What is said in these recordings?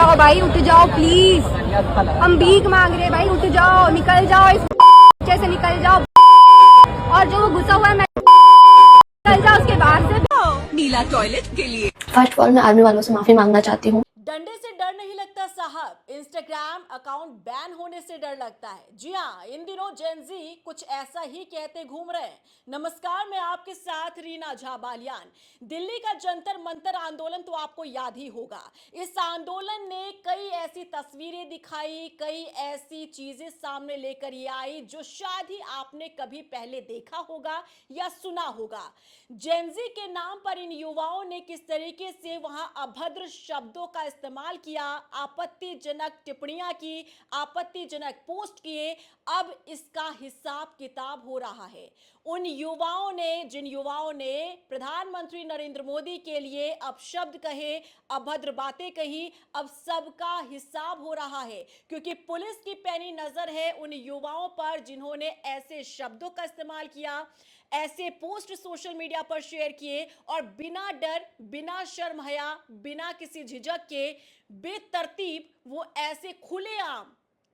जाओ भाई, उठ जाओ प्लीज, हम भीख मांग रहे भाई, उठ जाओ, निकल जाओ इस से निकल जाओ। और जो वो घुसा हुआ है निकल जाओ उसके बाहर से। नीला टॉयलेट के लिए फर्स्ट ऑफ ऑल मैं आर्मी वालों से माफी मांगना चाहती हूँ। डंडे से डर नहीं लगता साहब, इंस्टाग्राम अकाउंट बैन होने से डर लगता है। जी हाँ, इन दिनों जेन जी कुछ ऐसा ही कहते घूम रहे हैं। नमस्कार, मैं आपके साथ रीना झा बालियान। दिल्ली का जंतर मंतर आंदोलन तो आपको याद ही होगा। इस आंदोलन ने कई ऐसी तस्वीरें दिखाई, कई ऐसी चीजें सामने लेकर ये आई जो शायद ही आपने कभी पहले देखा होगा या सुना होगा। जेन जी के नाम पर इन युवाओं ने किस तरीके से वहां अभद्र शब्दों का इस्तेमाल किया, आपत्तिजनक टिप्पणियां की, आपत्तिजनक पोस्ट किए, अब इसका हिसाब किताब हो रहा है। उन युवाओं ने, जिन युवाओं ने प्रधानमंत्री नरेंद्र मोदी के लिए अपशब्द कहे, अभद्र बातें कही, अब सबका हिसाब हो रहा है, क्योंकि पुलिस की पैनी नजर है उन युवाओं पर जिन्होंने ऐसे शब्दों का इस्तेमाल किया, ऐसे पोस्ट सोशल मीडिया पर शेयर किए और बिना डर, बिना शर्म हया, बिना किसी झिझक के बेतरतीब वो ऐसे खुलेआम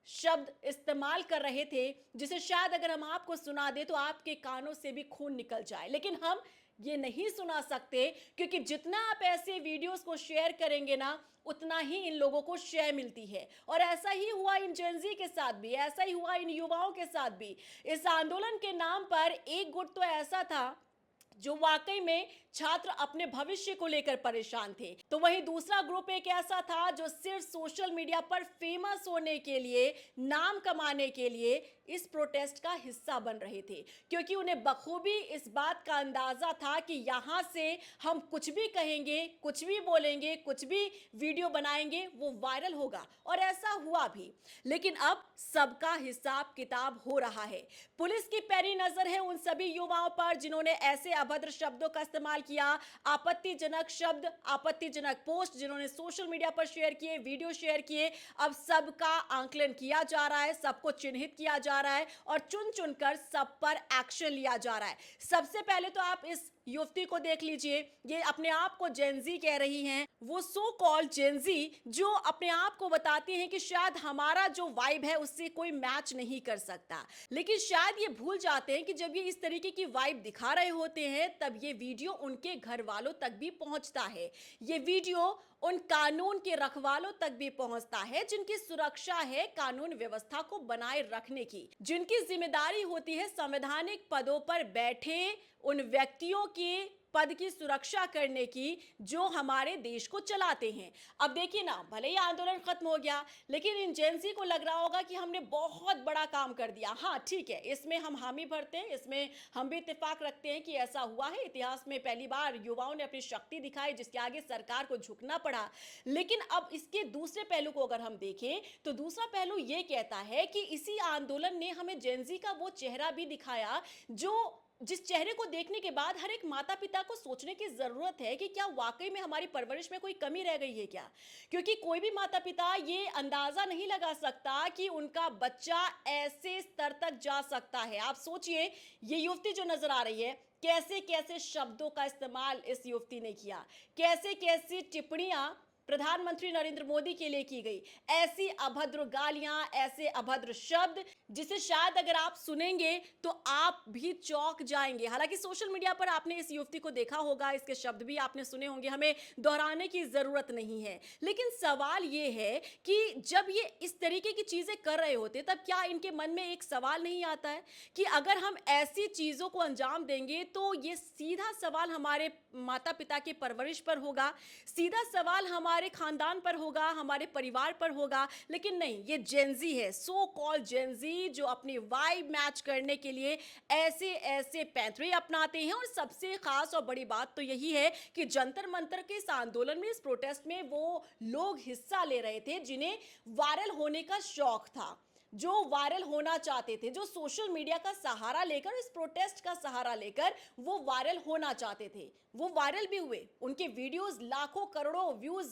शब्द इस्तेमाल कर रहे थे जिसे शायद अगर हम आपको सुना दे तो आपके कानों से भी खून निकल जाए। लेकिन हम ये नहीं सुना सकते, क्योंकि जितना आप ऐसे वीडियोस को शेयर करेंगे ना, उतना ही इन लोगों को शेयर मिलती है। और ऐसा ही हुआ इन जेनजी के साथ भी, ऐसा ही हुआ इन युवाओं के साथ भी। इस आंदोलन के नाम पर एक गुट तो ऐसा था जो वाकई में छात्र अपने भविष्य को लेकर परेशान थे, तो वहीं दूसरा ग्रुप एक ऐसा था जो सिर्फ सोशल मीडिया पर फेमस होने के लिए, नाम कमाने के लिए इस प्रोटेस्ट का हिस्सा बन रहे थे, क्योंकि उन्हें बखूबी इस बात का अंदाजा था कि यहां से हम कुछ भी कहेंगे, कुछ भी बोलेंगे, कुछ भी वीडियो बनाएंगे, वो वायरल होगा। और ऐसा हुआ भी। लेकिन अब सबका हिसाब किताब हो रहा है। पुलिस की पैनी नजर है उन सभी युवाओं पर जिन्होंने ऐसे अभद्र शब्दों का इस्तेमाल किया, आपत्तिजनक शब्द, आपत्तिजनक पोस्ट जिन्होंने सोशल मीडिया पर शेयर किए, वीडियो शेयर किए। अब सबका आंकलन किया जा रहा है, सबको चिन्हित किया जा रहा है और चुन चुनकर सब पर एक्शन लिया जा रहा है। सबसे पहले तो आप इस युवती को देख लीजिए, ये अपने आप को जेनजी कह रही हैं, वो सो कॉल्ड जेनजी जो अपने आप को बताती हैं कि शायद हमारा जो वाइब है उससे कोई मैच नहीं कर सकता। लेकिन शायद ये भूल जाते हैं कि जब ये इस तरीके की वाइब दिखा रहे होते हैं तब ये वीडियो उनके घर वालों तक भी पहुंचता है। ये वीडियो उन कानून के रखवालों तक भी पहुंचता है जिनकी सुरक्षा है कानून व्यवस्था को बनाए रखने की, जिनकी जिम्मेदारी होती है संवैधानिक पदों पर बैठे उन व्यक्तियों के पद की सुरक्षा करने की जो हमारे देश को चलाते हैं। अब देखिए ना, भले ही आंदोलन खत्म हो गया, लेकिन इन जेनजी को लग रहा होगा कि हमने बहुत बड़ा काम कर दिया। हाँ ठीक है, इसमें हम हामी भरते हैं, इसमें हम भी इत्तेफाक रखते हैं कि ऐसा हुआ है। इतिहास में पहली बार युवाओं ने अपनी शक्ति दिखाई जिसके आगे सरकार को झुकना पड़ा। लेकिन अब इसके दूसरे पहलू को अगर हम देखें तो दूसरा पहलू ये कहता है कि इसी आंदोलन ने हमें जेनजी का वो चेहरा भी दिखाया जिस चेहरे को देखने के बाद हर एक माता पिता को सोचने की जरूरत है कि क्या वाकई में हमारी परवरिश में कोई कमी रह गई है क्या। क्योंकि कोई भी माता पिता ये अंदाजा नहीं लगा सकता कि उनका बच्चा ऐसे स्तर तक जा सकता है। आप सोचिए, ये युवती जो नजर आ रही है, कैसे कैसे शब्दों का इस्तेमाल इस युवती ने किया, कैसे कैसी टिप्पणियां प्रधानमंत्री नरेंद्र मोदी के लिए की गई, ऐसी अभद्र गालियां, ऐसे अभद्र शब्द जिसे शायद अगर आप सुनेंगे तो आप भी चौंक जाएंगे। हालांकि सोशल मीडिया पर आपने इस युवती को देखा होगा, इसके शब्द भी आपने सुने होंगे, हमें दोहराने की जरूरत नहीं है। लेकिन सवाल यह है कि जब ये इस तरीके की चीजें कर रहे होते तब क्या इनके मन में एक सवाल नहीं आता है कि अगर हम ऐसी चीजों को अंजाम देंगे तो ये सीधा सवाल हमारे माता पिता की परवरिश पर होगा, सीधा सवाल हमारे खानदान पर होगा, हमारे परिवार पर होगा। लेकिन नहीं, ये जेनजी है, सो कॉल्ड जेनजी, जो अपनी वाइब मैच करने के लिए ऐसे ऐसे पैंतरे अपनाते हैं। और सबसे खास और बड़ी बात तो यही है कि जंतर मंतर के इस आंदोलन में, इस प्रोटेस्ट में वो लोग हिस्सा ले रहे थे जिन्हें वायरल होने का शौक था, जो वायरल होना चाहते थे, जो सोशल मीडिया का सहारा लेकर, इस प्रोटेस्ट का सहारा लेकर वो वायरल होना चाहते थे। वो वायरल भी हुए, उनके वीडियोस लाखों करोड़ों व्यूज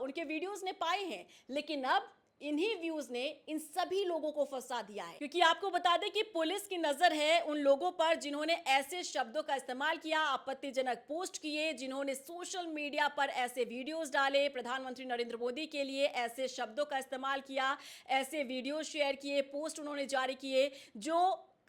उनके वीडियोस ने पाए हैं। लेकिन अब इन्हीं व्यूज ने इन सभी लोगों को फंसा दिया है, क्योंकि आपको बता दें कि पुलिस की नजर है उन लोगों पर जिन्होंने ऐसे शब्दों का इस्तेमाल किया, आपत्तिजनक पोस्ट किए, जिन्होंने सोशल मीडिया पर ऐसे वीडियोस डाले, प्रधानमंत्री नरेंद्र मोदी के लिए ऐसे शब्दों का इस्तेमाल किया, ऐसे वीडियो शेयर किए, पोस्ट उन्होंने जारी किए जो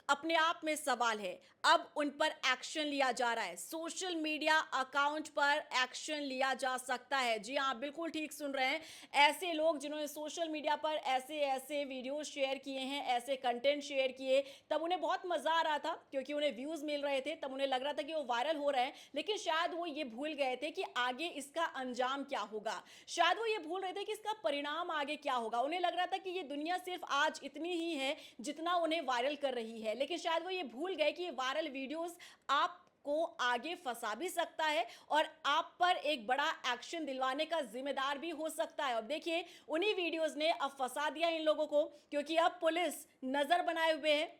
अपने आप में सवाल है। अब उन पर एक्शन लिया जा रहा है, सोशल मीडिया अकाउंट पर एक्शन लिया जा सकता है। जी हाँ, बिल्कुल ठीक सुन रहे हैं। ऐसे लोग जिन्होंने सोशल मीडिया पर ऐसे ऐसे वीडियो शेयर किए हैं, ऐसे कंटेंट शेयर किए, तब उन्हें बहुत मजा आ रहा था क्योंकि उन्हें व्यूज मिल रहे थे, तब उन्हें लग रहा था कि वो वायरल हो रहे हैं, लेकिन शायद वो ये भूल गए थे कि आगे इसका अंजाम क्या होगा। शायद वो ये भूल रहे थे कि इसका परिणाम आगे क्या होगा। उन्हें लग रहा था कि ये दुनिया सिर्फ आज इतनी ही है जितना उन्हें वायरल कर रही है, लेकिन शायद वो ये भूल गए कि ये वायरल वीडियोस आपको आगे फंसा भी सकता है और आप पर एक बड़ा एक्शन दिलवाने का जिम्मेदार भी हो सकता है। और देखिए, उन्हीं वीडियोस ने अब फंसा दिया इन लोगों को, क्योंकि अब पुलिस नजर बनाए हुए है,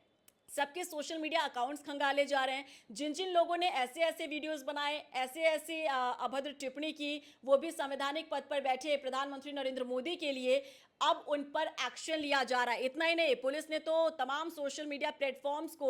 सबके सोशल मीडिया अकाउंट्स खंगाले जा रहे हैं। जिन जिन लोगों ने ऐसे ऐसे वीडियोस बनाए, ऐसे ऐसे अभद्र टिप्पणी की, वो भी संवैधानिक पद पर बैठे प्रधानमंत्री नरेंद्र मोदी के लिए, अब उन पर एक्शन लिया जा रहा है। इतना ही नहीं, पुलिस ने तो तमाम सोशल मीडिया प्लेटफॉर्म्स को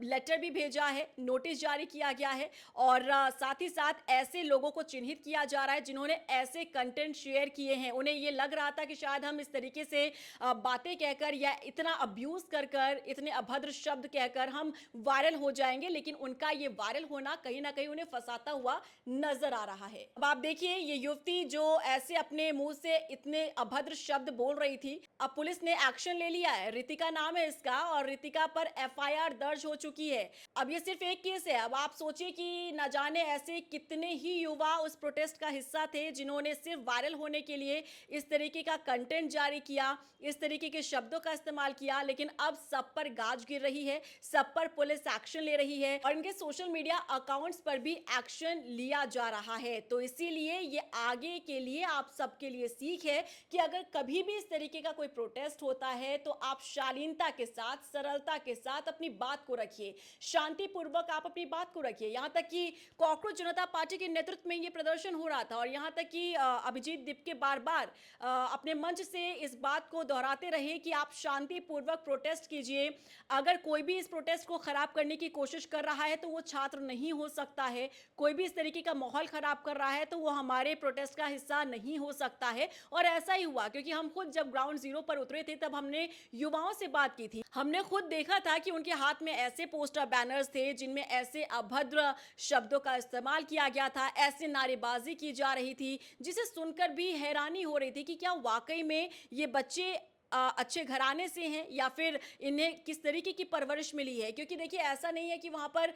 लेटर भी भेजा है, नोटिस जारी किया गया है और साथ ही साथ ऐसे लोगों को चिन्हित किया जा रहा है जिन्होंने ऐसे कंटेंट शेयर किए हैं। उन्हें ये लग रहा था कि शायद हम इस तरीके से बातें कहकर या इतना अब्यूज कर कर, इतने अभद्र शब्द कहकर हम वायरल हो जाएंगे, लेकिन उनका ये वायरल होना कहीं ना कहीं उन्हें फंसाता हुआ नजर आ रहा है। अब आप देखिए, ये युवती जो ऐसे अपने मुंह से इतने अभद्र शब्द बोल रही थी, अब पुलिस ने एक्शन ले लिया है। रितिका नाम है इसका और रितिका पर एफआईआर दर्ज हो चुकी है। अब ये सिर्फ एक केस है। अब आप सोचिए कि न जाने ऐसे कितने ही युवा उस प्रोटेस्ट का हिस्सा थे जिन्होंने सिर्फ वायरल होने के लिए इस तरीके का कंटेंट जारी किया, इस तरीके के शब्दों का इस्तेमाल किया, लेकिन अब सब पर गाज गिर रही है, सब पर पुलिस एक्शन ले रही है और इनके सोशल मीडिया अकाउंट्स पर भी एक्शन लिया जा रहा है। तो इसीलिए ये आगे के लिए आप सबके लिए सीख है कि अगर कभी भी इस तरीके का कोई प्रोटेस्ट होता है तो आप शालीनता के साथ, सरलता के साथ अपनी बात को रखिए, शांतिपूर्वक आप अपनी बात को रखिए। यहां तक कि कॉकरोच जनता पार्टी के नेतृत्व में यह प्रदर्शन हो रहा था और यहां तक कि अभिजीत दीपके बार बार अपने मंच से इस बात को दोहराते रहे कि आप शांतिपूर्वक प्रोटेस्ट कीजिए। अगर कोई भी इस प्रोटेस्ट को खराब करने की कोशिश कर रहा है तो वो छात्र नहीं हो सकता है, कोई भी इस तरीके का माहौल खराब कर रहा है तो वो हमारे प्रोटेस्ट का हिस्सा नहीं हो सकता है। और ऐसा ही हुआ, क्योंकि हम खुद जब ग्राउंड जीरो पर उतरे थे तब हमने युवाओं से बात की थी, हमने खुद देखा था कि उनके हाथ में ऐसे पोस्टर बैनर्स थे जिनमें ऐसे अभद्र शब्दों का इस्तेमाल किया गया था, ऐसे नारेबाजी की जा रही थी, जिसे सुनकर भी हैरानी हो रही थी कि क्या वाकई में ये बच्चे अच्छे घराने से हैं या फिर इन्हें किस तरीके की परवरिश मिली है। क्योंकि देखिए, ऐसा नहीं है कि वहाँ पर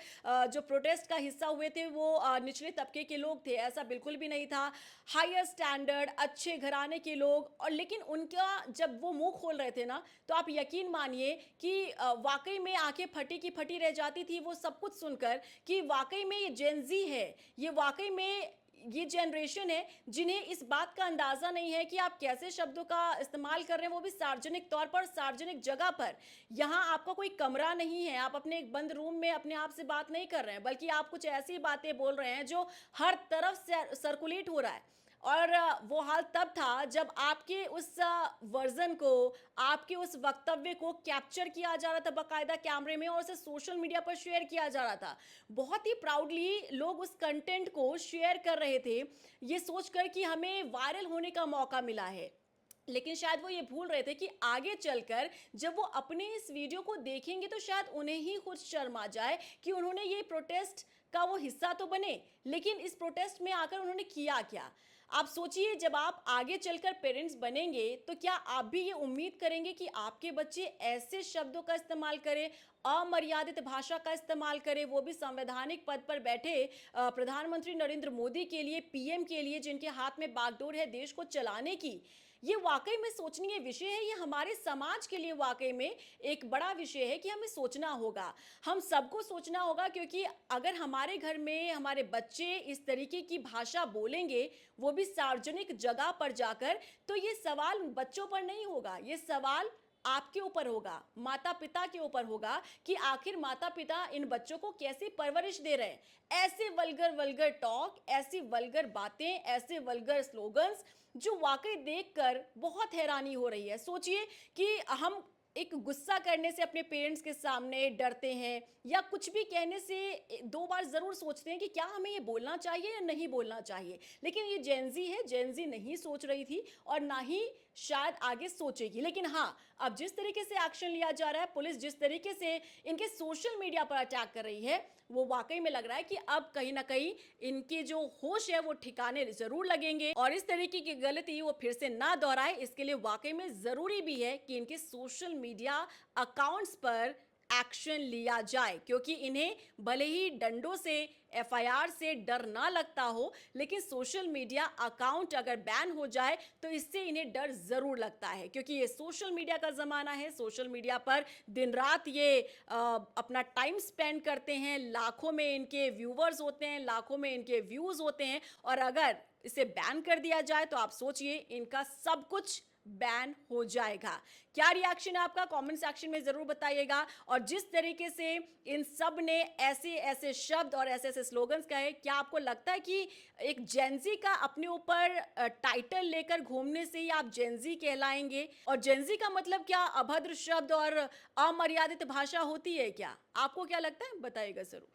जो प्रोटेस्ट का हिस्सा हुए थे वो निचले तबके के लोग थे, ऐसा बिल्कुल भी नहीं था। हायर स्टैंडर्ड, अच्छे घराने के लोग, और लेकिन उनका जब वो मुंह खोल रहे थे ना, तो आप यकीन मानिए कि वाकई में आंखें फटी की फटी रह जाती थी वो सब कुछ सुनकर कि वाकई में ये जेनजी है, ये वाकई में ये जनरेशन है जिन्हें इस बात का अंदाजा नहीं है कि आप कैसे शब्दों का इस्तेमाल कर रहे हैं, वो भी सार्वजनिक तौर पर, सार्वजनिक जगह पर। यहाँ आपका कोई कमरा नहीं है, आप अपने एक बंद रूम में अपने आप से बात नहीं कर रहे हैं, बल्कि आप कुछ ऐसी बातें बोल रहे हैं जो हर तरफ से सर्कुलेट हो रहा है। और वो हाल तब था जब आपके उस वर्जन को, आपके उस वक्तव्य को कैप्चर किया जा रहा था बाकायदा कैमरे में और उसे सोशल मीडिया पर शेयर किया जा रहा था। बहुत ही प्राउडली लोग उस कंटेंट को शेयर कर रहे थे, ये सोचकर कि हमें वायरल होने का मौका मिला है। लेकिन शायद वो ये भूल रहे थे कि आगे चलकर जब वो अपने इस वीडियो को देखेंगे तो शायद उन्हें ही खुद शर्म आ जाए कि उन्होंने ये प्रोटेस्ट का वो हिस्सा तो बने, लेकिन इस प्रोटेस्ट में आकर उन्होंने किया क्या। आप सोचिए, जब आप आगे चलकर पेरेंट्स बनेंगे तो क्या आप भी ये उम्मीद करेंगे कि आपके बच्चे ऐसे शब्दों का इस्तेमाल करें, अमर्यादित भाषा का इस्तेमाल करें, वो भी संवैधानिक पद पर बैठे प्रधानमंत्री नरेंद्र मोदी के लिए, पीएम के लिए, जिनके हाथ में बागडोर है देश को चलाने की। ये वाकई में सोचनीय विषय है, ये हमारे समाज के लिए वाकई में एक बड़ा विषय है कि हमें सोचना होगा, हम सबको सोचना होगा। क्योंकि अगर हमारे घर में हमारे बच्चे इस तरीके की भाषा बोलेंगे, वो भी सार्वजनिक जगह पर जाकर, तो ये सवाल बच्चों पर नहीं होगा, ये सवाल आपके ऊपर होगा, माता पिता के ऊपर होगा कि आखिर माता पिता इन बच्चों को कैसी परवरिश दे रहे हैं। ऐसे वल्गर वल्गर टॉक, ऐसी वल्गर बातें, ऐसे वल्गर स्लोगन्स जो वाकई देखकर बहुत हैरानी हो रही है। सोचिए कि हम एक गुस्सा करने से अपने पेरेंट्स के सामने डरते हैं या कुछ भी कहने से दो बार ज़रूर सोचते हैं कि क्या हमें ये बोलना चाहिए या नहीं बोलना चाहिए। लेकिन ये जेनजी है, जेनजी नहीं सोच रही थी और ना ही शायद आगे सोचेगी। लेकिन हाँ, अब जिस तरीके से एक्शन लिया जा रहा है, पुलिस जिस तरीके से इनके सोशल मीडिया पर अटैक कर रही है, वो वाकई में लग रहा है कि अब कहीं ना कहीं इनके जो होश है वो ठिकाने जरूर लगेंगे और इस तरीके की गलती वो फिर से ना दोहराए। इसके लिए वाकई में जरूरी भी है कि इनके सोशल मीडिया अकाउंट्स पर एक्शन लिया जाए, क्योंकि इन्हें भले ही डंडों से, एफआईआर से डर ना लगता हो, लेकिन सोशल मीडिया अकाउंट अगर बैन हो जाए तो इससे इन्हें डर जरूर लगता है, क्योंकि ये सोशल मीडिया का जमाना है। सोशल मीडिया पर दिन रात ये अपना टाइम स्पेंड करते हैं, लाखों में इनके व्यूवर्स होते हैं, लाखों में इनके व्यूज होते हैं और अगर इसे बैन कर दिया जाए तो आप सोचिए इनका सब कुछ बैन हो जाएगा। क्या रिएक्शन है आपका, कमेंट सेक्शन में जरूर बताइएगा। और जिस तरीके से इन सब ने ऐसे ऐसे शब्द और ऐसे ऐसे स्लोगन्स कहे, क्या आपको लगता है कि एक जेनजी का अपने ऊपर टाइटल लेकर घूमने से ही आप जेनजी कहलाएंगे? और जेनजी का मतलब क्या अभद्र शब्द और अमर्यादित भाषा होती है क्या? आपको क्या लगता है, बताइएगा जरूर।